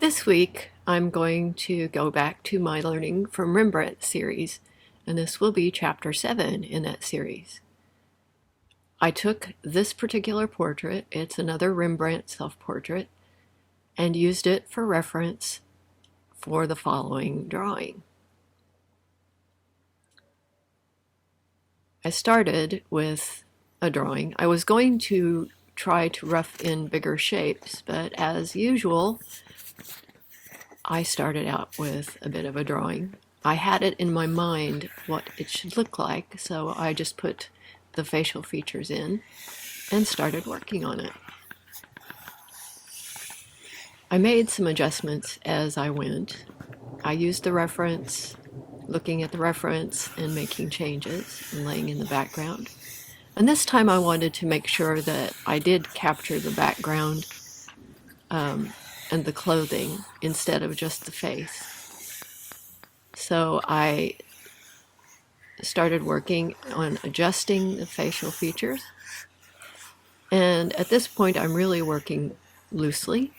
This week, I'm going to go back to my Learning from Rembrandt series, and this will be Chapter 7 in that series. I took this particular portrait, it's another Rembrandt self-portrait, and used it for reference for the following drawing. I started with a drawing. I was going to try to rough in bigger shapes, but as usual, I started out with a bit of a drawing. I had it in my mind what it should look like, so I just put the facial features in and started working on it. I made some adjustments as I went. I used the reference, looking at the reference and making changes and laying in the background. And this time I wanted to make sure that I did capture the background and the clothing instead of just the face. So I started working on adjusting the facial features. And at this point I'm really working loosely.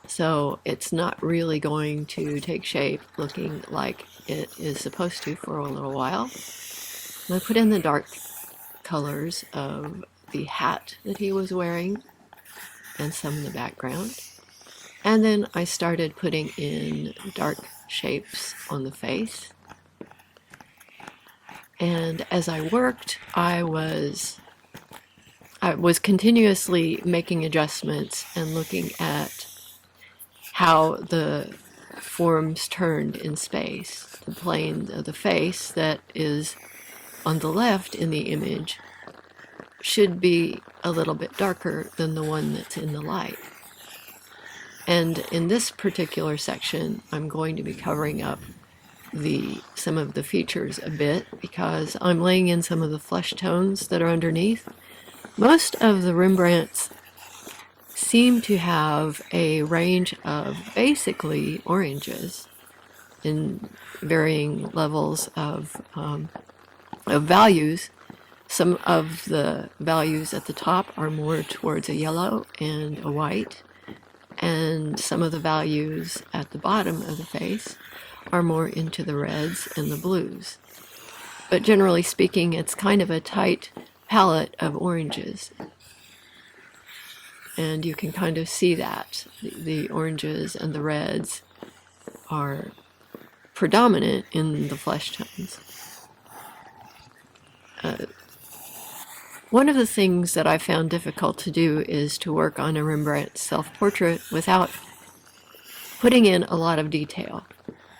So it's not really going to take shape looking like it is supposed to for a little while. And I put in the dark colors of the hat that he was wearing and some in the background. And then I started putting in dark shapes on the face. And as I worked, I was continuously making adjustments and looking at how the forms turned in space. The plane of the face that is on the left in the image should be a little bit darker than the one that's in the light. And in this particular section, I'm going to be covering up some of the features a bit because I'm laying in some of the flesh tones that are underneath. Most of the Rembrandts seem to have a range of basically oranges in varying levels of values. Some of the values at the top are more towards a yellow and a white, and some of the values at the bottom of the face are more into the reds and the blues. But generally speaking, it's kind of a tight palette of oranges. And you can kind of see that. The oranges and the reds are predominant in the flesh tones. One of the things that I found difficult to do is to work on a Rembrandt self-portrait without putting in a lot of detail.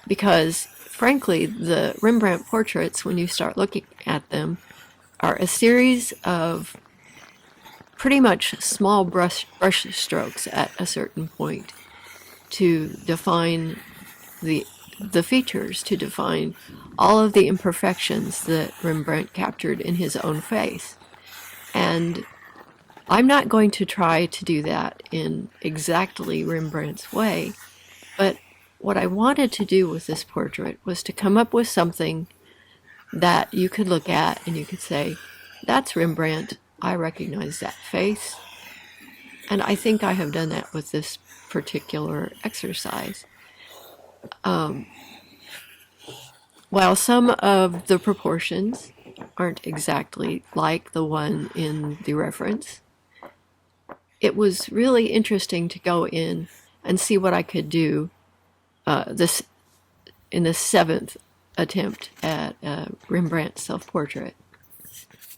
Because, frankly, the Rembrandt portraits, when you start looking at them, are a series of pretty much small brush strokes at a certain point to define the features, to define all of the imperfections that Rembrandt captured in his own face. And I'm not going to try to do that in exactly Rembrandt's way, but what I wanted to do with this portrait was to come up with something that you could look at and you could say, that's Rembrandt, I recognize that face. And I think I have done that with this particular exercise. While some of the proportions aren't exactly like the one in the reference, it was really interesting to go in and see what I could do in the 7th attempt at Rembrandt's self-portrait.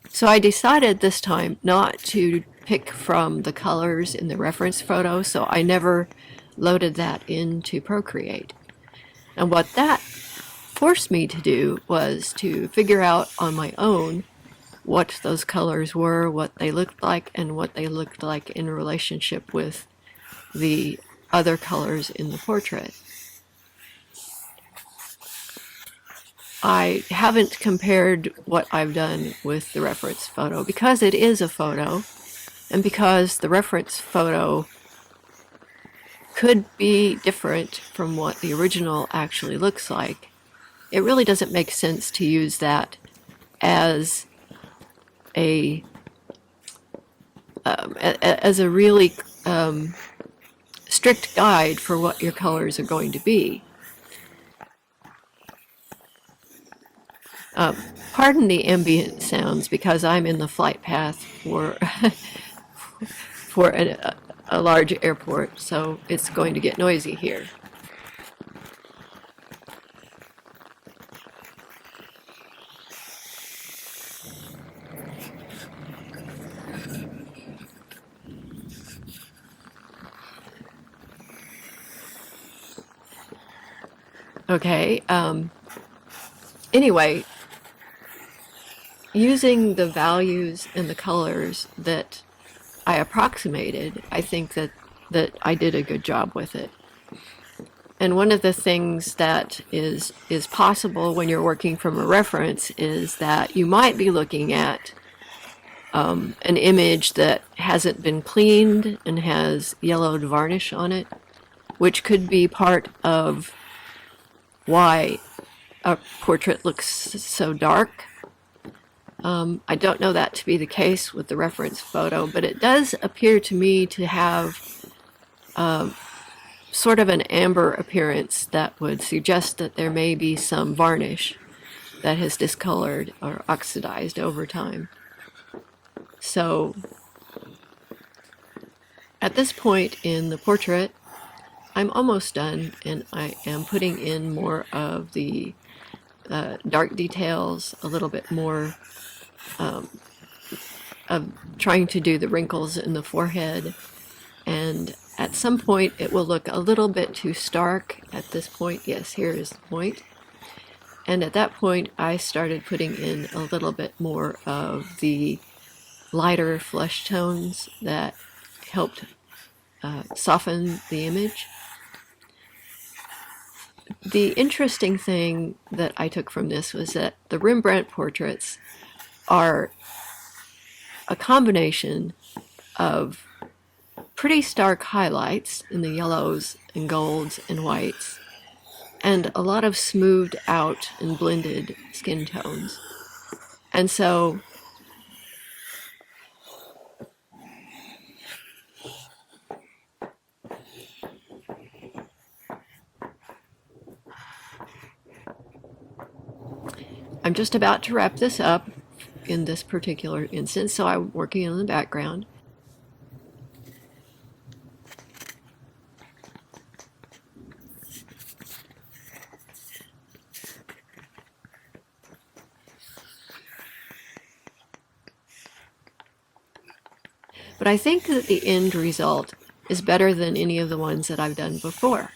So I decided this time not to pick from the colors in the reference photo, so I never loaded that into Procreate. And what that forced me to do was to figure out on my own what those colors were, what they looked like, and what they looked like in relationship with the other colors in the portrait. I haven't compared what I've done with the reference photo because it is a photo, and because the reference photo could be different from what the original actually looks like. It really doesn't make sense to use that as a really strict guide for what your colors are going to be. Pardon the ambient sounds because I'm in the flight path for for a large airport, so it's going to get noisy here. Okay, anyway, using the values and the colors that I approximated, I think that I did a good job with it. And one of the things that is possible when you're working from a reference is that you might be looking at an image that hasn't been cleaned and has yellowed varnish on it, which could be part of why a portrait looks so dark. I don't know that to be the case with the reference photo, but it does appear to me to have sort of an amber appearance that would suggest that there may be some varnish that has discolored or oxidized over time. So at this point in the portrait, I'm almost done, and I am putting in more of the dark details, a little bit more of trying to do the wrinkles in the forehead, and at some point it will look a little bit too stark at this point. Yes, here is the point. And at that point I started putting in a little bit more of the lighter flesh tones that helped soften the image. The interesting thing that I took from this was that the Rembrandt portraits are a combination of pretty stark highlights in the yellows and golds and whites, and a lot of smoothed out and blended skin tones. And so I'm just about to wrap this up in this particular instance, so I'm working on the background. But I think that the end result is better than any of the ones that I've done before.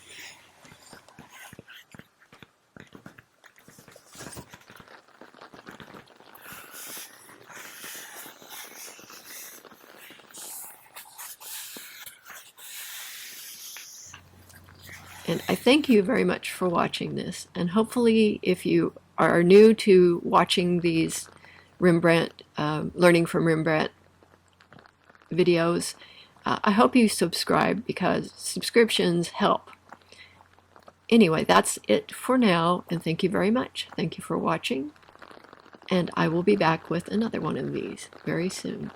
And I thank you very much for watching this. And hopefully, if you are new to watching these Rembrandt, learning from Rembrandt videos, I hope you subscribe because subscriptions help. Anyway, that's it for now, and thank you very much. Thank you for watching, and I will be back with another one of these very soon.